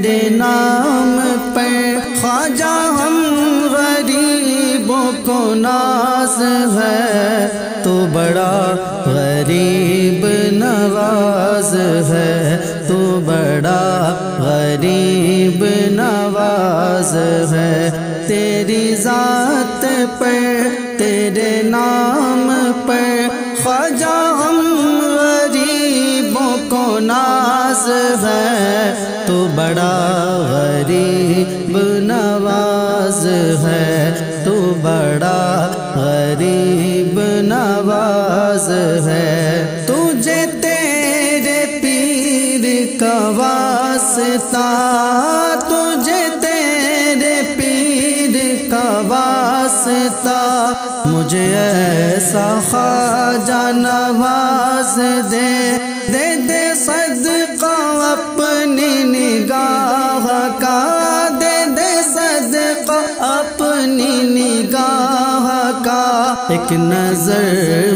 تیرے نام پر خواجہ ہم غریبوں کو ناز ہے، تو بڑا غریب نواز ہے، تو بڑا غریب نواز ہے۔ تیری ذات پر تیرے نام پر خواجہ ہم غریبوں کو ناز ہے، تو بڑا غریب نواز ہے، تو بڑا غریب نواز ہے۔ تجھے تیرے پیر کا واسطہ، تجھے تیرے پیر کا واسطہ، مجھے ایسا خواجہ نواز دے، دے دے صدقہ اپنی نگاہ کا، دے دے صدقہ اپنی نگاہ کا۔ ایک نظر